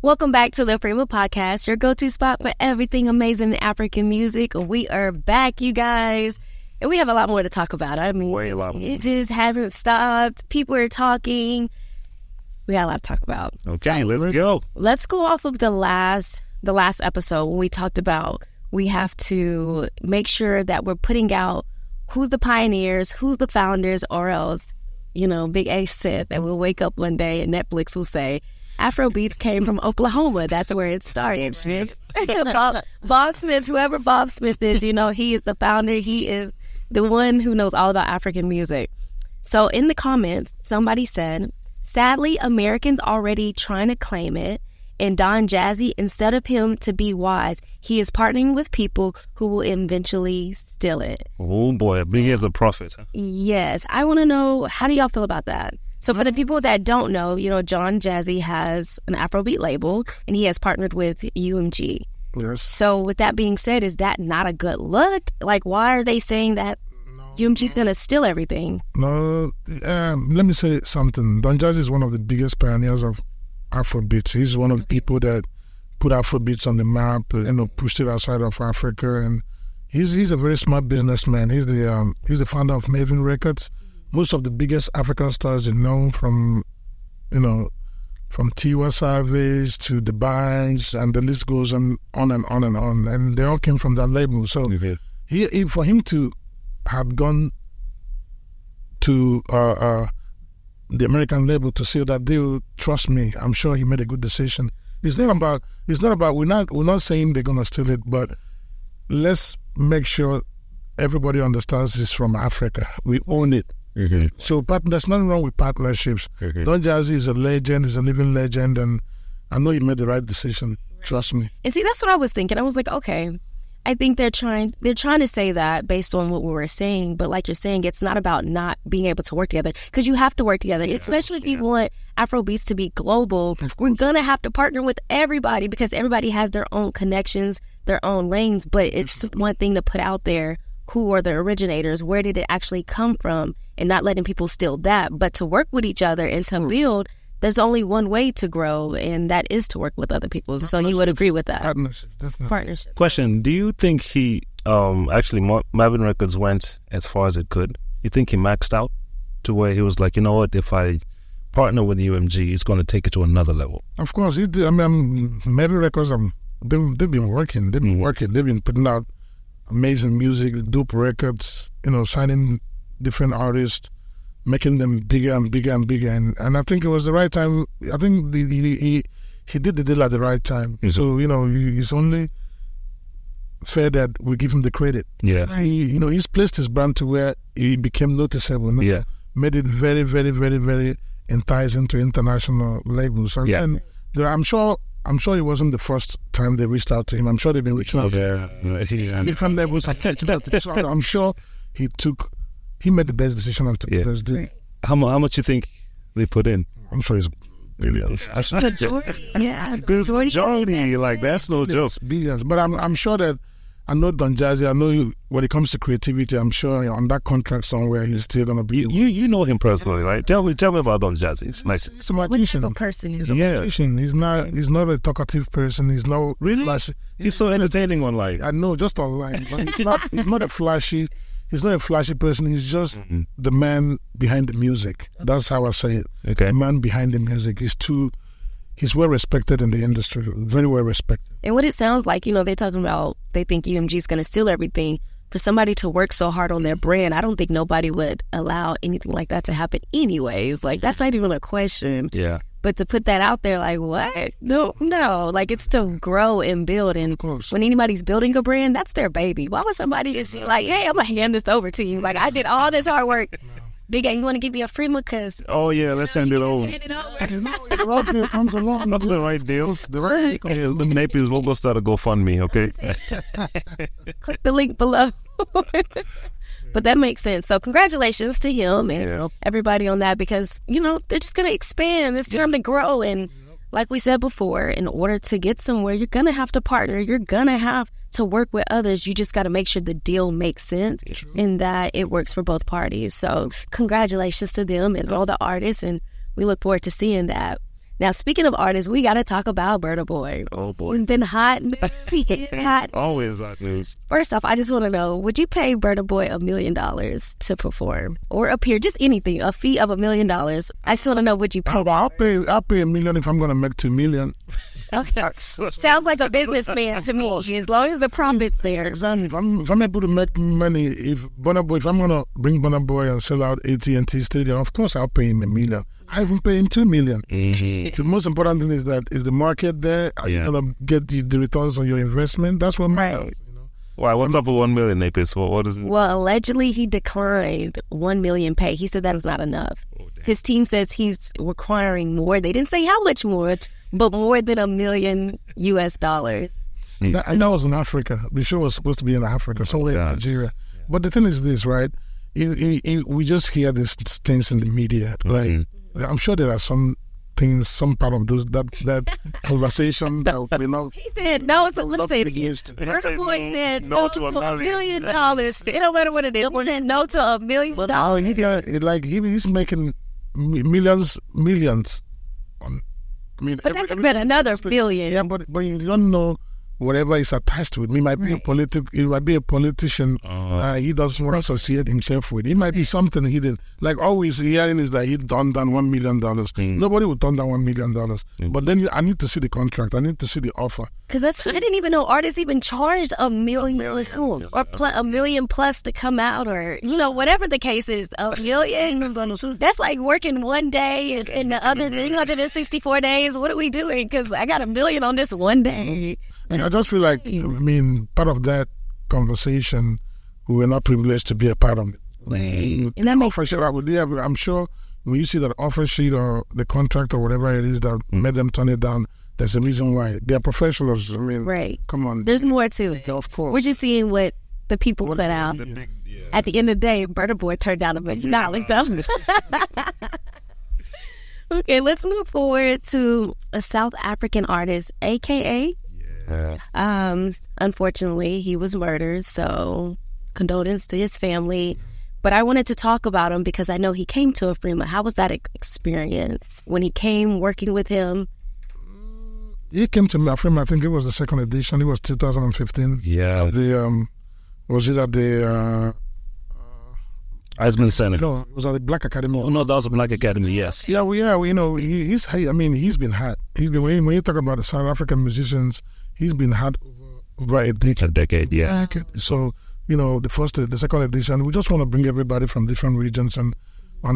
Welcome back to the Freema Podcast, your go-to spot for everything amazing in African music. We are back, you guys, and we have a lot more to talk about. I mean, way a lot more. It just hasn't stopped. People are talking. We got a lot to talk about. Okay, let's go. Let's go off of the last episode when we talked about we have to make sure that we're putting out who's the pioneers, who's the founders, or else, Big A said that we'll wake up one day and Netflix will say, Afrobeats came from Oklahoma. That's where it started. Bob Smith, whoever Bob Smith is, he is the founder. He is the one who knows all about African music. So in the comments, somebody said, sadly, Americans already trying to claim it. And Don Jazzy, instead of him to be wise, he is partnering with people who will eventually steal it. Oh boy, big as a prophet. Huh? Yes. I want to know, how do y'all feel about that? So for the people that don't know, Don Jazzy has an Afrobeat label and he has partnered with UMG. Yes. So with that being said, is that not a good look? Like, why are they saying that UMG's going to steal everything? No, let me say something. Don Jazzy is one of the biggest pioneers of Afrobeats. He's one of the people that put Afrobeats on the map, pushed it outside of Africa, and he's a very smart businessman. He's the founder of Mavins Records. Most of the biggest African stars from Tiwa Savage to the Banks, and the list goes on and on and on. And they all came from that label. So for him to have gone to the American label to seal that deal, trust me, I'm sure he made a good decision. It's not about. We're not saying they're gonna steal it, but let's make sure everybody understands this from Africa. We own it. Mm-hmm. So there's nothing wrong with partnerships. Mm-hmm. Don Jazzy is a legend, he's a living legend, and I know he made the right decision. Trust me. And see, that's what I was thinking. I was like, okay, I think they're trying to say that based on what we were saying, but like you're saying, it's not about not being able to work together, because you have to work together, especially if you want Afrobeats to be global. We're gonna have to partner with everybody because everybody has their own connections, their own lanes, but it's one thing to put out there who are the originators, where did it actually come from, and not letting people steal that, but to work with each other and to build. There's only one way to grow, and that is to work with other people. So you would agree with that? Partnership. Question: do you think he actually Mavin Records went as far as it could? You think he maxed out to where he was like, you know what, if I partner with UMG, it's going to take it to another level? Of course, Mavin Records, they've been working. They've been putting out amazing music, dope records, signing different artists, making them bigger and bigger and bigger. And I think it was the right time. I think he did the deal at the right time. Mm-hmm. So, it's only fair that we give him the credit. Yeah. He's placed his brand to where he became noticeable. Yeah. Made it very, very, very, very enticing to international labels. And, I'm sure it wasn't the first time they reached out to him. I'm sure they've been reaching out to different labels. So I'm sure he made the best decision and took the best deal. How much you think they put in? I'm sure it's billions. Majority, like that's no joke. Billions. But I'm sure that I know Don Jazzy. I know when it comes to creativity, I'm sure on that contract somewhere he's still gonna be. You know him personally, right? Tell me about Don Jazzy. It's nice. He's a magician. What type of person is a magician? He's not a talkative person. He's not really flashy. He's so entertaining online. I know, just online. But he's not a flashy. He's not a flashy person. He's just the man behind the music. That's how I say it. Okay. The man behind the music. He's well respected in the industry. Very well respected. And what it sounds like, they're talking about, they think UMG is going to steal everything. For somebody to work so hard on their brand, I don't think nobody would allow anything like that to happen anyways. Like, that's not even a question. Yeah. But to put that out there, like, what? No. Like, it's to grow and build. And when anybody's building a brand, that's their baby. Why would somebody just be like, hey, I'm going to hand this over to you? Like, I did all this hard work. Big A, you want to give me a Freema? Because let's send it over. The right deal comes along. Not the right deal. The right deal. The Naples will go start a GoFundMe, okay? Click the link below. But that makes sense. So congratulations to him and everybody on that, because, they're just going to expand. It's time to grow. And like we said before, in order to get somewhere, you're going to have to partner. You're going to have to work with others. You just got to make sure the deal makes sense and that it works for both parties. So congratulations to them and all the artists. And we look forward to seeing that. Now, speaking of artists, we got to talk about Burna Boy. Oh, boy. He's been hot news. He is hot. Always hot news. First off, I just want to know, would you pay Burna Boy $1 million to perform or appear? Just anything, a fee of $1 million. I just want to know, would you pay? I'll pay $1 million if I'm going to make $2 million. Okay. Sounds like a businessman to me, as long as the profit's there. Exactly. If I'm able to make money, if I'm going to bring Burna Boy and sell out AT&T Stadium, of course I'll pay him $1 million. I even pay him $2 million. The most important thing is the market there? Are you going to get the returns on your investment? That's what matters. You know? Why? What's up with $1 million, Napis? What is it? Well, allegedly he declined $1 million pay. He said that is not enough. His team says he's requiring more. They didn't say how much more, but more than $1 million US. I know it was in Africa. The show was supposed to be in Africa, somewhere in Nigeria. But the thing is this, right? We just hear these things in the media. Like, I'm sure there are some things, some part of that conversation that we know. He said no to, let me say it again. Burna Boy said no to $1 million. It don't matter what it is. He said no to $1 million. He's making millions. But that could be another billion. Yeah, but you don't know whatever is attached to it. He might be a politician. He doesn't want to associate himself with. It might be something he did. Like always hearing is that he turned down $1 million. Nobody would turn down $1 million. But then I need to see the contract. I need to see the offer. Because I didn't even know artists even charged $1 million or $1 million plus to come out, or whatever the case is. $1 million. That's like working one day and the other 364 days. What are we doing? Because I got $1 million on this one day. I just feel like, part of that conversation, we were not privileged to be a part of it. And that makes sense. I'm sure when you see that offer sheet or the contract or whatever it is that made them turn it down, there's a reason why. They're professionals. Right. Come on. There's more to it. Yeah, of course. We're just seeing what the people put out. At the end of the day, Burna Boy turned down $1 million. Okay, let's move forward to a South African artist, a.k.a. Unfortunately, he was murdered, so condolences to his family. But I wanted to talk about him because I know he came to Afrima. How was that experience when he came working with him? He came to Afrima. I think it was the second edition. It was 2015. Yeah. Was it at the Eisman Center? No, it was at the Black Academy. Oh, no, that was a Black Academy. Yes. Yeah, he's been hot. When you talk about the South African musicians, he's been hot over a decade. A decade, yeah. So, the second edition, we just want to bring everybody from different regions. And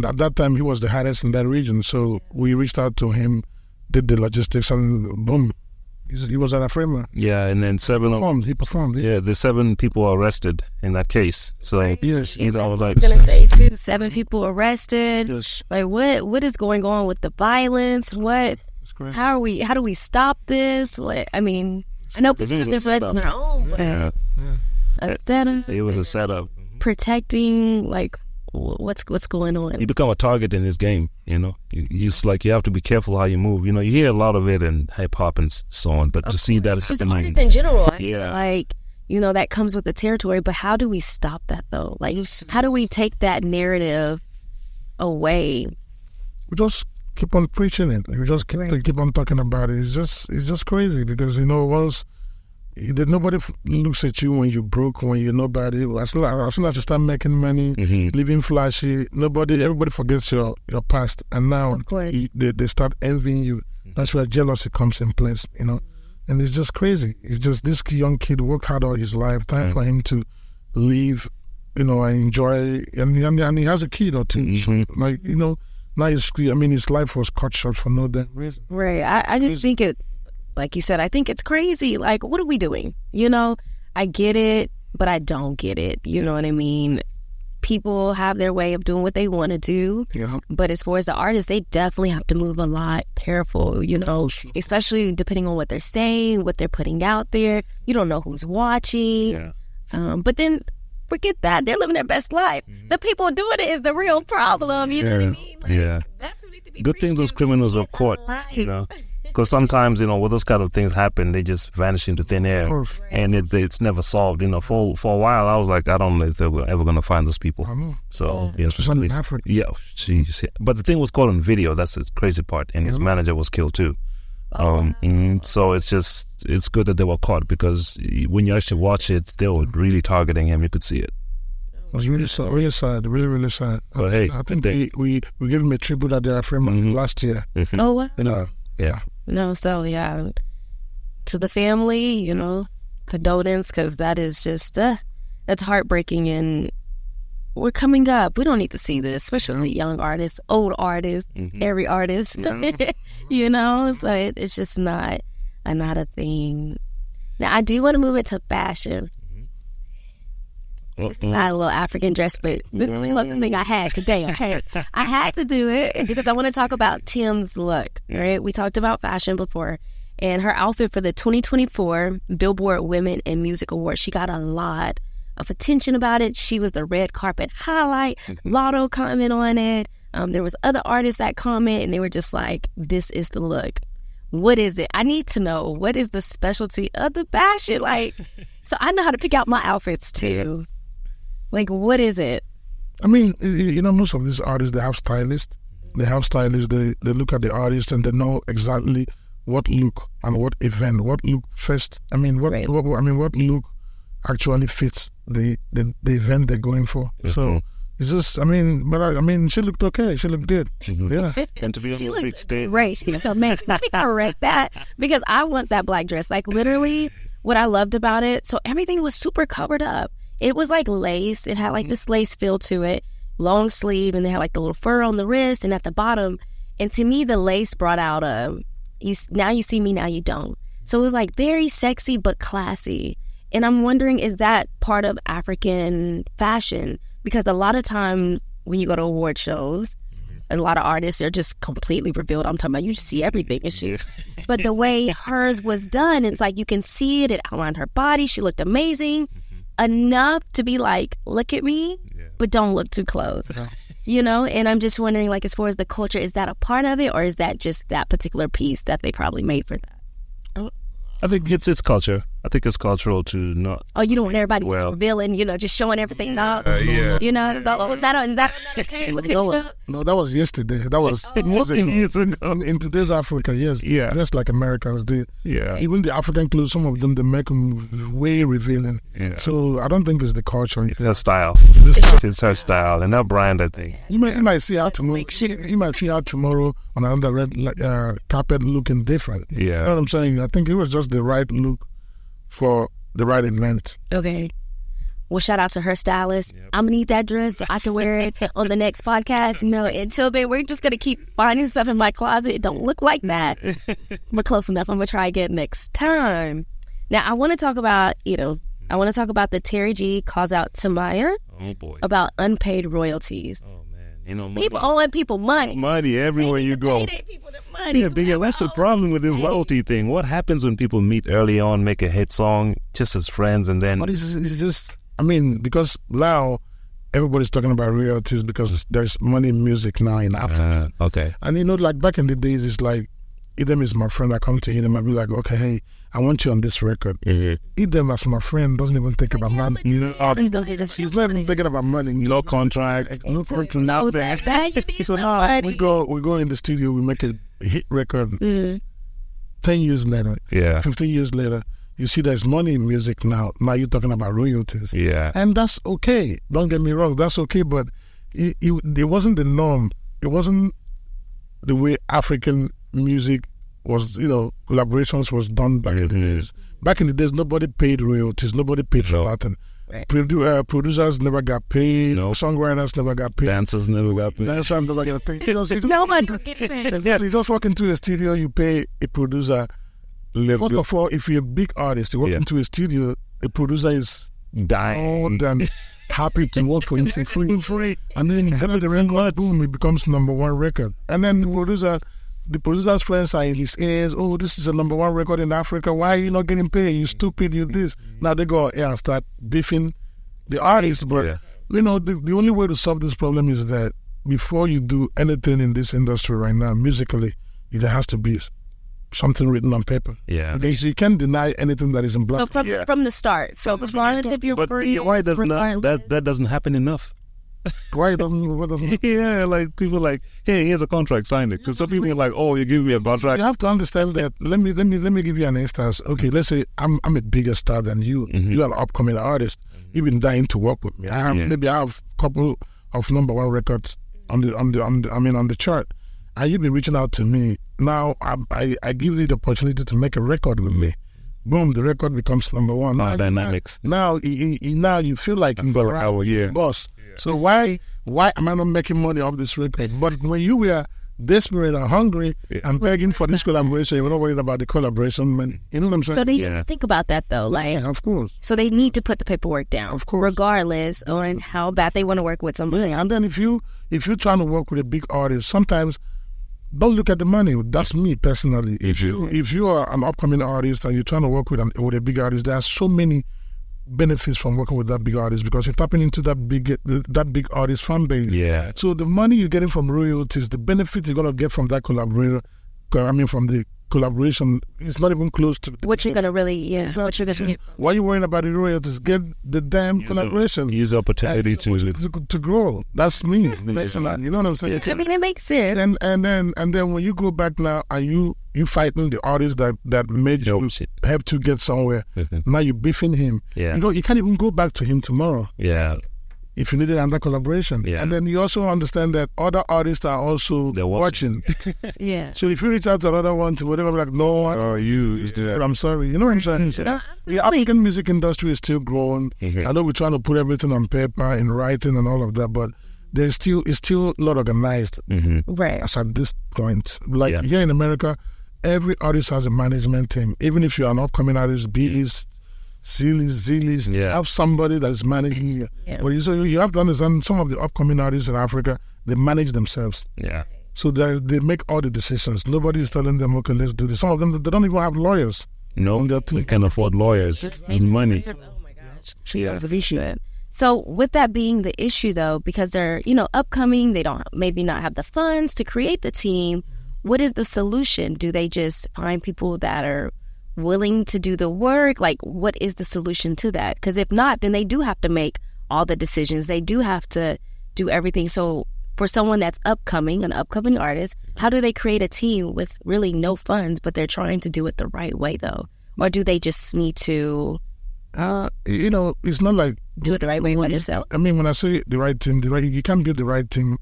at that time, he was the hottest in that region. So we reached out to him, did the logistics, and boom, he was at Afrima. Yeah, and then he performed. Yeah, the 7 people were arrested in that case. So, yes. I was going to say, too, 7 people arrested. Yes. Like, what is going on with the violence? How do we stop this? I know people have their own, but a setup. It was a setup. Protecting, what's going on? You become a target in this game, It's like you have to be careful how you move. You hear a lot of it in hip-hop and so on, but to see that it's just artists in general. That comes with the territory, but how do we stop that, though? How do we take that narrative away? We just keep on preaching it. We just keep on talking about it. It's just crazy because once nobody looks at you when you're broke, when you're nobody. As soon as you start making money, living flashy, everybody forgets your past, and now they start envying you. That's where jealousy comes in place, And it's just crazy. It's just this young kid worked hard all his life. Time for him to live, and enjoy. And he has a kid or two. Now his life was cut short for no damn reason. Right. I just think it, like you said, I think it's crazy. Like, what are we doing? I get it, but I don't get it. You know what I mean? People have their way of doing what they want to do. Yeah. But as far as the artists, they definitely have to move a lot careful, especially depending on what they're saying, what they're putting out there. You don't know who's watching. Yeah. But then forget that. They're living their best life. The people doing it is the real problem. You know what I mean? Yeah. That's what needs to be Good thing those criminals are caught, Because sometimes, with those kind of things happen, they just vanish into thin air, and it's never solved. For a while, I was like, I don't know if they're ever going to find those people. So, especially in Africa. Yeah, jeez. But the thing was caught on video. That's the crazy part, and his manager was killed too. So it's good that they were caught, because when you actually watch it, they were really targeting him. You could see it. It was really sad, really, really sad. But hey, I think we gave him a tribute at the African last year. Oh, what? Yeah. No, so yeah, to the family, condolence, because that is just that's heartbreaking, and we're coming up. We don't need to see this, especially young artists, old artists, every artist. So it's just not a thing. Now I do want to move into fashion. It's not a little African dress, but this is the closest thing I had today. I had to do it because I want to talk about Tems' look. Right? We talked about fashion before, and her outfit for the 2024 Billboard Women in Music Awards. She got a lot of attention about it. She was the red carpet highlight. Lotto comment on it. There was other artists that comment, and they were just like, "This is the look." What is it? I need to know, what is the specialty of the fashion? So I know how to pick out my outfits too. What is it? I mean, most of these artists, they have stylists. They look at the artist and they know exactly what look and what event, what look first. I mean, what look actually fits the event they're going for. So it's just, she looked okay. She looked good. Yeah. And to be on the big stage. Right. She looked amazing. Let me correct that, because I want that black dress. Literally, what I loved about it, so everything was super covered up. It was like lace. It had this lace feel to it, long sleeve, and they had the little fur on the wrist and at the bottom. And to me, the lace brought out now you see me, now you don't. So it was very sexy but classy. And I'm wondering, is that part of African fashion? Because a lot of times when you go to award shows, a lot of artists are just completely revealed. I'm talking about, you see everything and shit. But the way hers was done, it's you can see it. It outlined her body. She looked amazing. Enough to be look at me, but don't look too close. And I'm just wondering, as far as the culture, is that a part of it, or is that just that particular piece that they probably made for that? I think it's culture. I think it's cultural to not. Oh, you don't want everybody just revealing, just showing everything up. Yeah. Is that No, that was yesterday. That was in today's Africa. Yes. Yeah. Just like Americans did. Yeah. Even the African clothes, some of them, they make them way revealing. Yeah. So I don't think it's the culture. It's her style. It's her style and her brand, I think. You might see her tomorrow. You might see her tomorrow on another red carpet looking different. Yeah. You know what I'm saying? I think it was just the right look for the right event. Okay. Well, shout out to her stylist. Yep. I'm going to need that dress so I can wear it on the next podcast. Until then, we're just going to keep finding stuff in my closet. It don't look like that. But close enough. I'm going to try again next time. Now, I want to talk about, the Terry G calls out Timaya about unpaid royalties. Oh, man. People owing people money. Money everywhere you go. People the money. Yeah, that's the problem with this royalty thing. What happens when people meet early on, make a hit song just as friends, and then... But it's just... because now everybody's talking about royalties because there's money in music now in Africa. Okay. And back in the days, it's Idem is my friend. I come to Idem and be like, okay, hey, I want you on this record. Idem as my friend doesn't even think about money. He's not even thinking about money. No contract. No contract. Now so now we go in the studio, we make a hit record. 10 years later, 15 years later, you see there's money in music now. Now you're talking about royalties. Yeah. And that's okay. Don't get me wrong. That's okay. But it wasn't the norm. It wasn't the way African music was, collaborations was done back in the days. Back in the days, nobody paid royalties. Nobody paid for nothing. Right. Producers never got paid. No. Songwriters never got paid. Dancers never got paid. Dancers never got paid. Nobody get paid. Yeah, you just walk into a studio, you pay a producer. First of all, if you're a big artist, you walk into a studio, the producer is dying. More than happy to work for you for free. And then the record, boom, it becomes number one record. And then the producer's friends are in his ears, oh, this is a number one record in Africa. Why are you not getting paid? You stupid, you this. Now they go and start beefing the artist. But, the only way to solve this problem is that before you do anything in this industry right now, musically, there has to be something written on paper. Yeah. Okay, so you can't deny anything that is in black. So from the start. So as long as if you're free, why doesn't that doesn't happen enough? Why doesn't? What doesn't? Yeah, like people like, hey, here's a contract, sign it. Because some people are like, oh, you give me a contract. You have to understand that. Let me give you an instance. Okay, let's say I'm a bigger star than you. You are an upcoming artist. You've been dying to work with me. Maybe I have a couple of number one records on the chart, and you've been reaching out to me. Now I give you the opportunity to make a record with me. Boom, the record becomes number one. Dynamics. Now you feel like you're boss. So why am I not making money off this record? But when you were desperate and hungry and begging for this collaboration, you're not worried about the collaboration, man. You know what I'm saying? So they think about that though, like of course. So they need to put the paperwork down, of course, regardless on how bad they want to work with somebody. And then if you're trying to work with a big artist, sometimes don't look at the money. That's me personally. If you are an upcoming artist and you're trying to work with a big artist, there are so many benefits from working with that big artist because you're tapping into that big artist fan base. Yeah. So the money you're getting from royalties, the benefits you're gonna get from that collaborator, from the collaboration, it's not even close to what you're gonna really, Exactly. What you're gonna get. Why are you worrying about the royalties? Get the damn collaboration. Use the opportunity to grow. That's me. Personally. You know what I'm saying? I mean, it makes sense. And then when you go back now and you fighting the artist that made you have to get somewhere. Now you're beefing him. Yeah. You can't even go back to him tomorrow. Yeah. If you needed another collaboration. Yeah. And then you also understand that other artists are also watching. Yeah. So if you reach out to another one to whatever, like, no, I'm sorry. You know what I'm saying? No, the African music industry is still growing. I know we're trying to put everything on paper, in writing and all of that, but it's still not organized. Right. As at this point. Like here in America, every artist has a management team. Even if you're an upcoming artist, B-list, C-list, have somebody that is managing you. Yeah. But you have to understand, some of the upcoming artists in Africa, they manage themselves. Yeah. So they make all the decisions. Nobody is telling them, okay, let's do this. Some of them, they don't even have lawyers. No, they can afford lawyers and money. Oh my gosh. That's an issue. So with that being the issue though, because they're, upcoming, they don't maybe not have the funds to create the team, what is the solution? Do they just find people that are willing to do the work? Like, what is the solution to that? Because if not, then they do have to make all the decisions. They do have to do everything. So for someone that's an upcoming artist, how do they create a team with really no funds, but they're trying to do it the right way though? Or do they just need to... it's not like... do it the right way with yourself. I mean, when I say the right team, you can't build the right team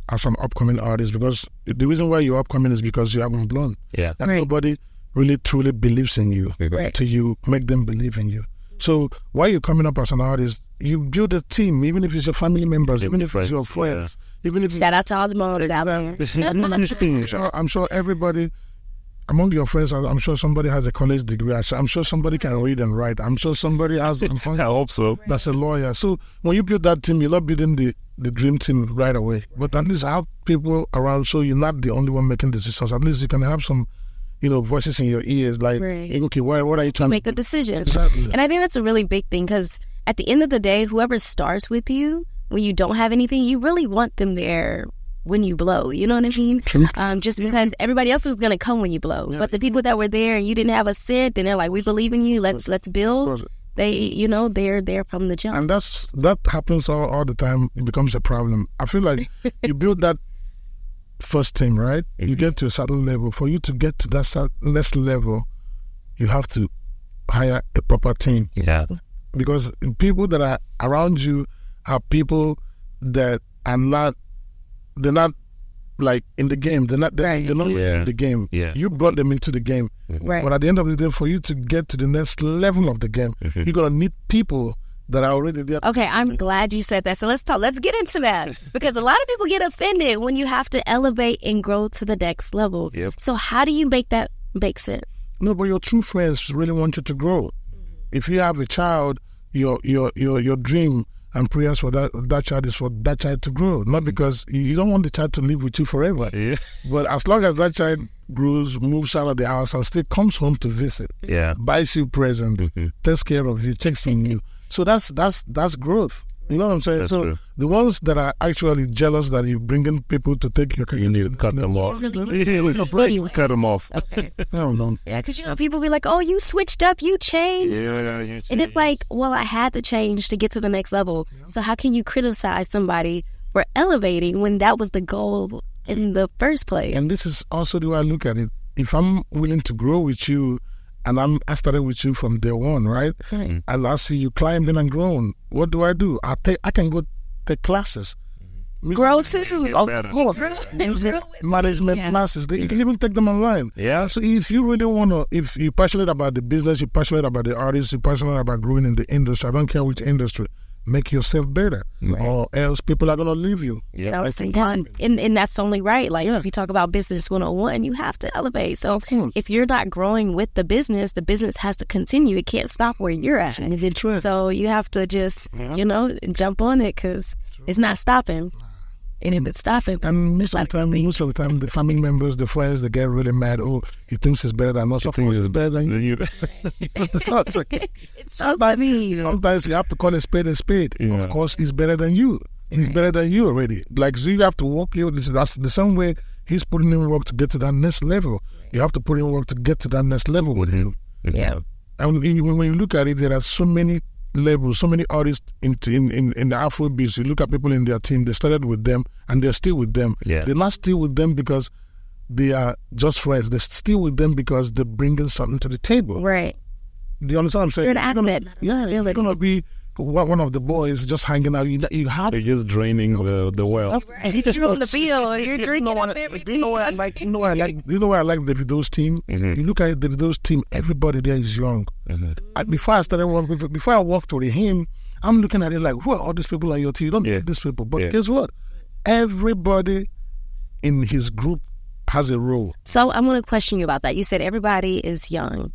as an upcoming artist, because the reason why you're upcoming is because you haven't blown. Yeah. And nobody really truly believes in you till you make them believe in you. So while you're coming up as an artist, you build a team, even if it's your family members, even if it's your friends, even if shout out to all the moms out there. I'm sure everybody among your friends, I'm sure somebody has a college degree. I'm sure somebody can read and write. I'm sure somebody has. I hope so. That's a lawyer. So when you build that team, you're not building the dream team right away. But at least have people around, so you're not the only one making decisions. At least you can have some, voices in your ears, like, okay, what are you trying to make a decision? Exactly. And I think that's a really big thing, because at the end of the day, whoever starts with you when you don't have anything, you really want them there when you blow. You know what I mean? True. Just because everybody else is going to come when you blow. Yeah. But the people that were there and you didn't have a cent, then they're like, we believe in you. Let's build. They, they're there from the jump. And that happens all the time. It becomes a problem. I feel like you build that first team, right? You get to a certain level. For you to get to that next level, you have to hire a proper team. Yeah. Because people that are around you are people that are not, they're not like in the game. They're not in the game. Yeah. You brought them into the game. Right. But at the end of the day, for you to get to the next level of the game, you're going to need people that are already there. Okay, I'm glad you said that. So let's get into that. Because a lot of people get offended when you have to elevate and grow to the next level. Yep. So how do you make that make sense? No, but your true friends really want you to grow. If you have a child, your dream and prayers for that child is for that child to grow. Not because you don't want the child to live with you forever. Yeah. But as long as that child grows, moves out of the house and still comes home to visit, buys you presents, takes care of you, checks on you. So that's growth. You know what I'm saying? That's so true. the ones that are actually jealous that you're bringing people to take your credit, You need to cut them off. Cut them off. Okay. No. Yeah, because people be like, "Oh, you switched up, you changed," Yeah. and it's like, well, I had to change to get to the next level. Yeah. So how can you criticize somebody for elevating when that was the goal in the first place? And this is also the way I look at it. If I'm willing to grow with you, and I started with you from day one, right? Right. And I see you climbing and growing. What do? I can go take classes. Grow too. Management classes. You can even take them online. Yeah. So if you really want to, if you're passionate about the business, you're passionate about the artists, you're passionate about growing in the industry, I don't care which industry, make yourself better, or else people are going to leave you. Yeah, and that's only right. Like, if you talk about business 101, you have to elevate. So if you're not growing with the business has to continue. It can't stop where you're at. So you have to just, jump on it, because it's not stopping. And if it's stopping, and most of the time, the family members, the friends, they get really mad. Oh, he thinks he's better than us. Of course, he's better than you. It's about me. Sometimes you have to call a spade a spade. Yeah. Of course, he's better than you. He's better than you already. Like, so you have to work. That's the same way he's putting in work to get to that next level. You have to put in work to get to that next level with him. Yeah. And when you look at it, there are so many labels, so many artists in the Afrobeats. You look at people in their team, they started with them and they're still with them. Yeah. They're not still with them because they are just friends. They're still with them because they're bringing something to the table. Right. Do you understand what I'm saying? You're an asset. If you're going to be one of the boys just hanging out, you have to. You're just draining the well. Right. If you're on the field, you're drinking up everything. You know why I like Davido's team? Mm-hmm. You look at Davido's team, everybody there is young. Mm-hmm. Before I walked with him, I'm looking at it like, who are all these people on your team? You don't need these people. But guess what? Everybody in his group has a role. So I'm going to question you about that. You said everybody is young.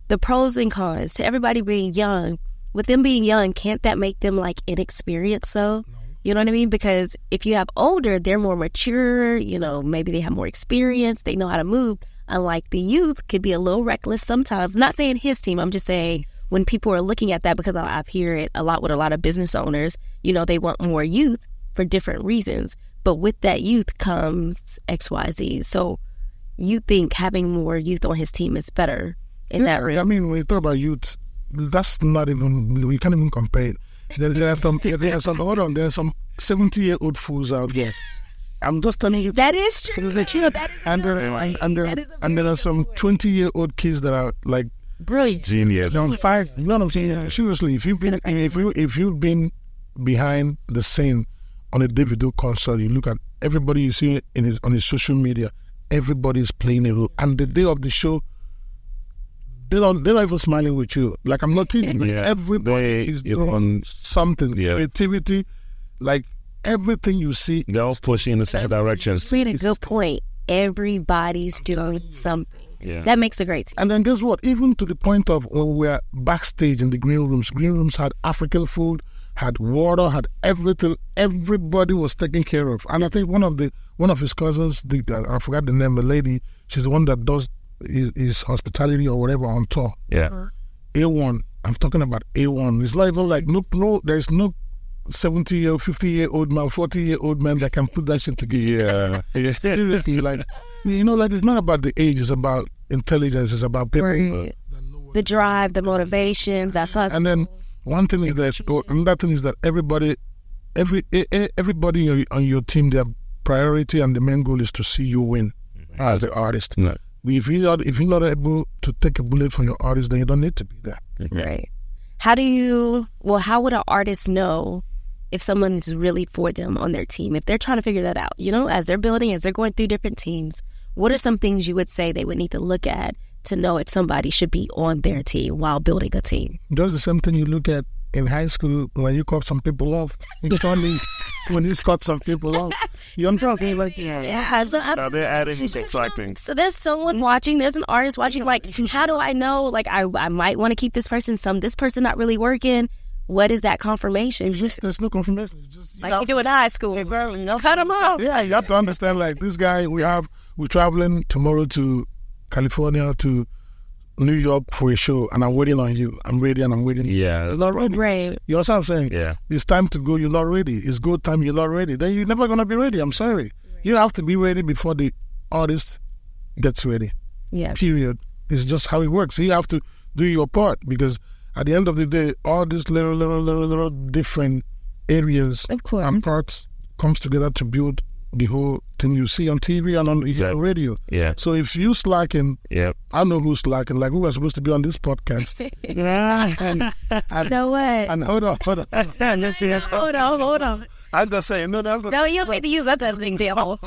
The pros and cons to everybody being young. With them being young, can't that make them like inexperienced though? No. You know what I mean? Because if you have older, they're more mature, maybe they have more experience, they know how to move. Unlike the youth could be a little reckless sometimes. Not saying his team, I'm just saying when people are looking at that, because I hear it a lot with a lot of business owners, they want more youth for different reasons. But with that youth comes XYZ. So you think having more youth on his team is better in that room? I mean, when you talk about youth, that's not even, we can't even compare it. There are some 70-year-old fools out there. I'm just telling you. That is true. And there are some 20-year-old kids that are like brilliant. Genius. You know what I'm saying? Seriously, if you've been behind the scene on a Davido concert, you look at everybody you see on his social media, everybody's playing a role. And the day of the show, they're not even smiling with you. Like, I'm not kidding. Like, everybody is doing something. Yeah. Creativity, like everything you see. They're all pushing in the same direction. You made a good point. Everybody's doing something. Yeah. That makes a great team. And then guess what? Even to the point of when we're backstage in the green rooms had African food, had water, had everything. Everybody was taken care of. And I think one of his cousins, I forgot the name, a lady, she's the one that does his hospitality or whatever on tour. Yeah. A1. I'm talking about A1. It's not even like no. There's no 70-year, 50-year-old man, 40-year-old man that can put that shit together. Yeah. Seriously, like it's not about the age. It's about intelligence. It's about people. Right. The drive, the motivation, that's us. And then another thing is that everybody on your team, their priority and the main goal is to see you win as the artist. No. If you're not able to take a bullet from your artist, then you don't need to be there. Right. How would an artist know if someone's really for them on their team? If they're trying to figure that out, as they're building, as they're going through different teams, what are some things you would say they would need to look at to know if somebody should be on their team while building a team? That's the same thing you look at in high school when you cut some people off. When you cut some people off. You understand? Like, yeah. So they're adding and subtracting. So there's someone watching, there's an artist watching, like, how do I know, like, I might want to keep this person, this person not really working. What is that confirmation? There's no confirmation. It's just, like you do in high school. Exactly. Cut them off. Yeah, you have to understand, like, this guy, we're traveling tomorrow to California to New York for a show and I'm waiting on you. I'm ready and I'm waiting. Yeah. You're not ready. Right. You know what I'm saying? Yeah. It's time to go. You're not ready. It's go time. You're not ready. Then you're never going to be ready. I'm sorry. Right. You have to be ready before the artist gets ready. Yeah. Period. It's just how it works. You have to do your part because at the end of the day, all these little different areas and parts comes together to build the whole thing you see on TV and on radio. Yeah. So if you slacking, I know who's slacking. Like we were supposed to be on this podcast. and no way. And hold on. Hold on. I'm just saying, no, you don't need to use that as an example.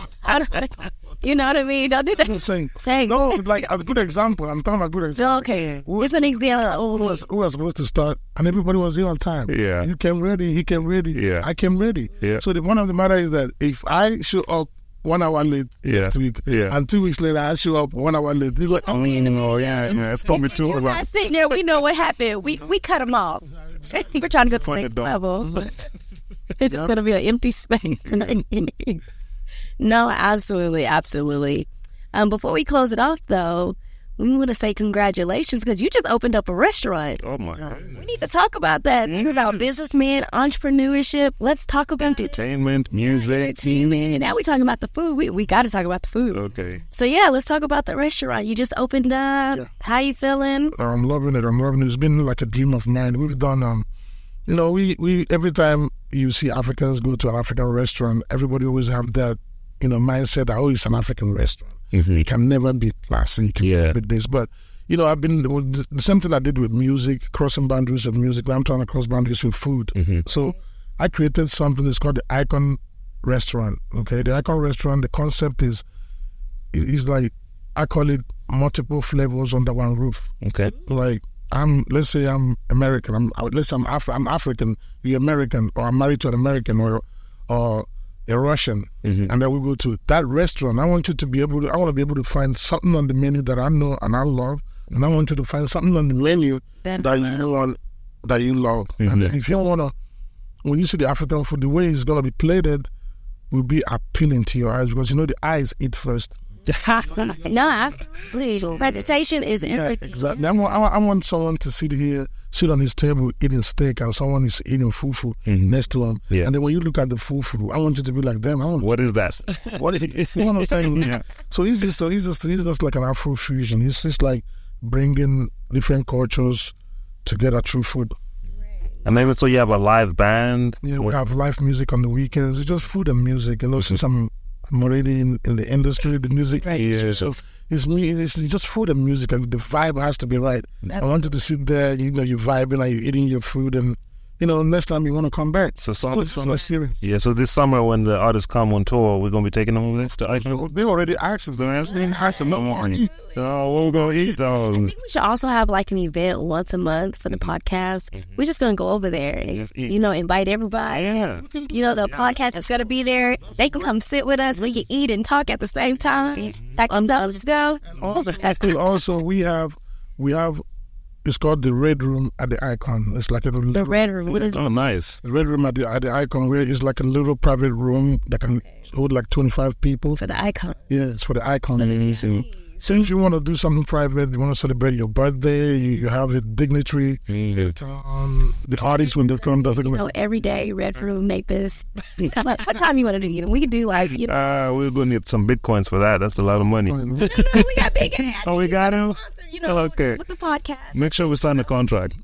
You know what I mean? Don't do that. I'm saying, no, like a good example. I'm talking about a good example. Okay. It's an example. Who was supposed to start, and everybody was here on time. Yeah. You came ready, he came ready, I came ready. Yeah. So the one of the matter is that if I show up 1 hour late next week, and 2 weeks later I show up 1 hour late, you're like, oh, it's coming too. We're not sitting there, we know what happened. We cut them off. We're trying to go to the next level. It's just going to be an empty space. No, absolutely. Before we close it off, though, we want to say congratulations because you just opened up a restaurant. Oh, my God. We need to talk about that. About businessman, entrepreneurship. Let's talk about entertainment, music. And now we're talking about the food. We got to talk about the food. Okay. So, let's talk about the restaurant. You just opened up. Yeah. How you feeling? I'm loving it. It's been like a dream of mine. We've done, we every time you see Africans go to an African restaurant, everybody always have that, mindset that, it's an African restaurant. Mm-hmm. It can never be classy. It can never be this. But, I've been, the same thing I did with music, crossing boundaries of music. I'm trying to cross boundaries with food. Mm-hmm. So I created something that's called the Icon Restaurant. Okay. The Icon Restaurant, the concept is like, I call it multiple flavors under one roof. Okay. Like, let's say I'm American. I'm African, you're American, or I'm married to an American or a Russian, and then we go to that restaurant. I want to be able to find something on the menu that I know and I love, and I want you to find something on the menu that you love. And if you when you see the African food, the way it's gonna be plated will be appealing to your eyes because the eyes eat first. No, absolutely. Presentation is everything. Exactly. I want someone to sit on his table eating steak, and someone is eating fufu next to him. Yeah. And then when you look at the fufu, I want you to be like them. What is that? What is it? You know what I'm saying? Yeah. So he's just like an Afro fusion. He's just like bringing different cultures together through food. And maybe so you have a live band. Yeah, we have live music on the weekends. It's just food and music. Since I'm already in the industry, the music. Right. Yeah. So it's just food and music, and the vibe has to be right. I want you to sit there, you're vibing, like you're eating your food, and next time you want to come back. So so this summer when the artists come on tour, we're gonna be taking them over there to Icon. They already asked us. What we're gonna eat? I think we should also have like an event once a month for the podcast. We're just gonna go over there and invite everybody. Yeah. The podcast is gonna be there. They can come sit with us. We can eat and talk at the same time. Let's go. Also, we have. It's called the Red Room at the Icon. It's like the Red Room. What is it? Oh, nice. The Red Room at the Icon, where it's like a little private room that can hold like 25 people. For the Icon. Yeah, it's for the Icon. Since you want to do something private, you want to celebrate your birthday, you have a dignitary. The artists when they come, every day, Red Room, make this. What time you want to do? We can do like, we're going to need some Bitcoins for that. That's a lot of money. No, we got big ass. Oh, we got him? Okay. With the podcast. Make sure we sign the contract.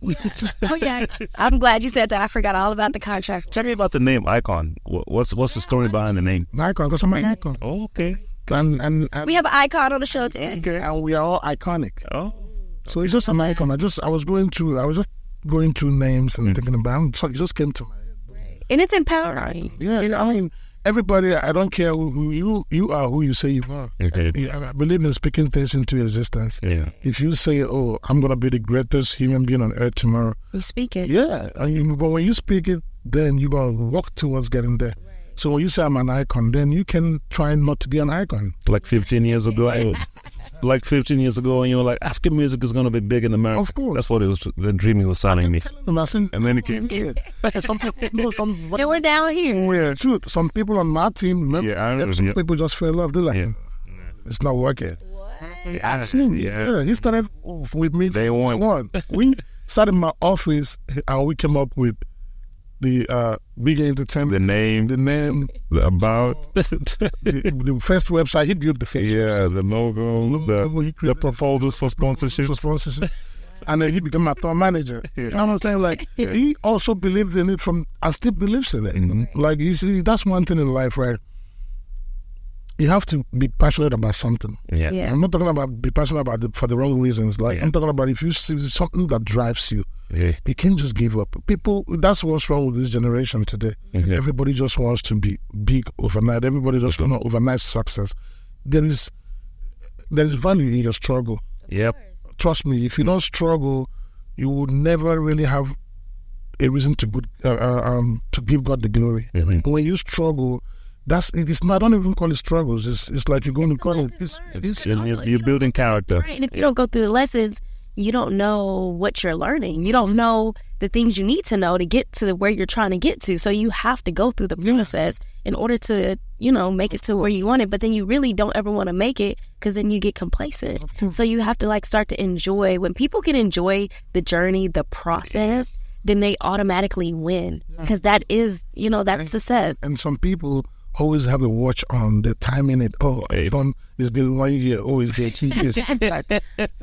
I'm glad you said that. I forgot all about the contract. Tell me about the name Icon. What's the story behind the name? Icon, because I'm an icon. Oh, okay. And we have an icon on the show too. Okay. And we are all iconic. Oh. So it's just an icon. I was going through names and thinking about it. So it just came to my head. And it's empowering. Yeah, everybody, I don't care who you are, who you say you are. Okay. I believe in speaking things into existence. Yeah. If you say, I'm going to be the greatest human being on earth tomorrow. You speak it. Yeah. But when you speak it, then you're going to walk towards getting there. So when you say I'm an icon, then you can try not to be an icon. Like 15 years ago, when you were like, African music is going to be big in America. Of course. That's what it was, the dream he was selling me. And then it came. And we're down here. Yeah, true. Some people on my team, some people just fell off. They're like, it's not working. Yeah, he started with me. They won. We sat in my office and we came up with the Big Entertainment. The name, the about. the first website. He built the first. Yeah, the logo, the proposals for sponsorship. And then he became my tour manager. You know what I'm saying? Like, he also believed in it and still believes in it. Mm-hmm. Like, you see, that's one thing in life, right? You have to be passionate about something. Yeah. I'm not talking about be passionate about it for the wrong reasons. Like, I'm talking about if you see something that drives you, you can't just give up. People, that's what's wrong with this generation today. Mm-hmm. Everybody just wants to be big overnight. Everybody just wants overnight success. There is value in your struggle. Yep. Trust me, if you don't struggle, you would never really have a reason to give God the glory. Mm-hmm. When you struggle, it's not. I don't even call it struggles. It's like you're going to call it. You're building character. Right, and if you don't go through the lessons, you don't know what you're learning. You don't know the things you need to know to get to where you're trying to get to. So you have to go through the process in order to, make it to where you want it. But then you really don't ever want to make it because then you get complacent. So you have to start to enjoy. When people can enjoy the journey, the process, then they automatically win because that is, that's success. And some people always have a watch on the timing it. Oh, it's been 1 year. Oh, it's been 2 years.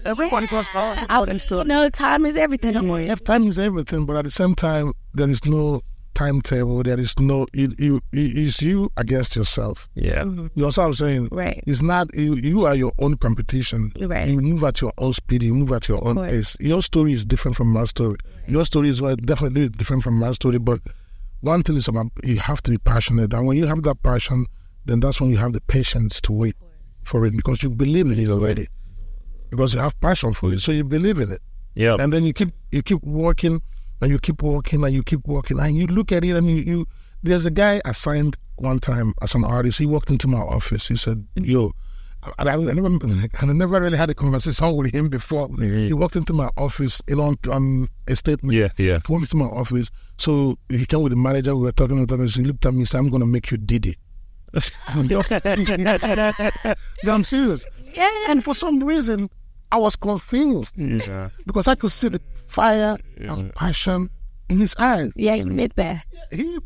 Everybody goes out and stuff. Time is everything. Time is everything, but at the same time, there is no timetable. There is no. It's you against yourself. Yeah. You know what I'm saying? Right. It's not you are your own competition. Right. You move at your own speed. You move at your own pace. Your story is different from my story. Right. Your story is definitely different from my story, but one thing is about you have to be passionate, and when you have that passion, then that's when you have the patience to wait for it because you believe in it already. Because you have passion for it, so you believe in it. Yeah. And then you keep working, and you keep working, and you keep working, and you look at it. I mean, there's a guy I signed one time as an artist. He walked into my office. He said, "Yo." I never really had a conversation with him before. Mm-hmm. He walked into my office on a statement. Yeah. He walked into my office. So he came with the manager. We were talking. He looked at me and said, "I'm going to make you Diddy." No, I'm serious. Yeah. And for some reason, I was confused. Yeah. Because I could see the fire and passion in his eyes. Yeah, he meant that. He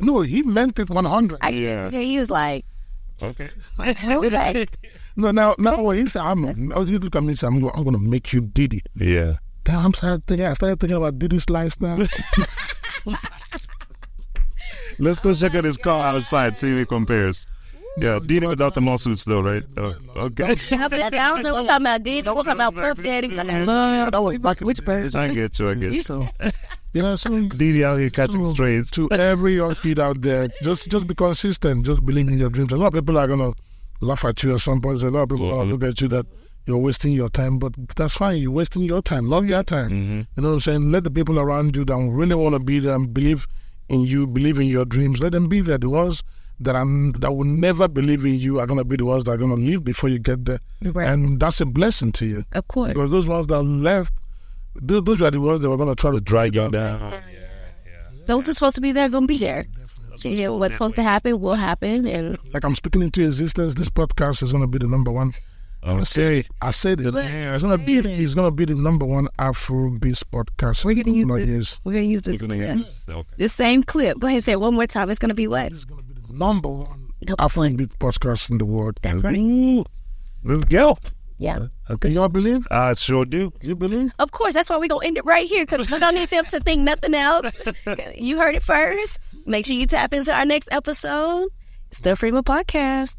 meant it 100. He was like, okay. No, now when he said, he looked at me and said, I'm going to make you Diddy. Yeah. Then I started thinking about Diddy's lifestyle. Let's go check out his car outside, see if it compares. Yeah, Diddy without the lawsuits though, right? Okay. I don't know what I'm talking about, Diddy. We're talking about Perf Daddy. That was back which page? I get you. So, so Diddy out here catching strays. To every young kid out there, just be consistent. Just believe in your dreams. A lot of people are going to laugh at you at some point. A lot of people look at you that you're wasting your time, but that's fine. You're wasting your time. Love your time. Mm-hmm. You know what I'm saying? Let the people around you that really want to be there and believe in you, believe in your dreams. Let them be there. The ones that will never believe in you are going to be the ones that are going to leave before you get there. Right. And that's a blessing to you. Of course. Because those ones that left, those are the ones that were going to try to drag you down. Yeah. Those who are supposed to be there are going to be there. What's supposed to happen will happen. And like I'm speaking into existence, this podcast is going to be the number one. I said it. It's going to be the number one Afrobeats podcast. We're going to use this. This same clip. Go ahead and say it one more time. It's going to be what? It's going to be the number one Afrobeat podcast in the world. That's right. Let's go. Yeah. Okay, y'all believe? I sure do. You believe? Of course. That's why we're going to end it right here because we don't need them to think nothing else. You heard it first. Make sure you tap into our next episode. It's the Freeman Podcast.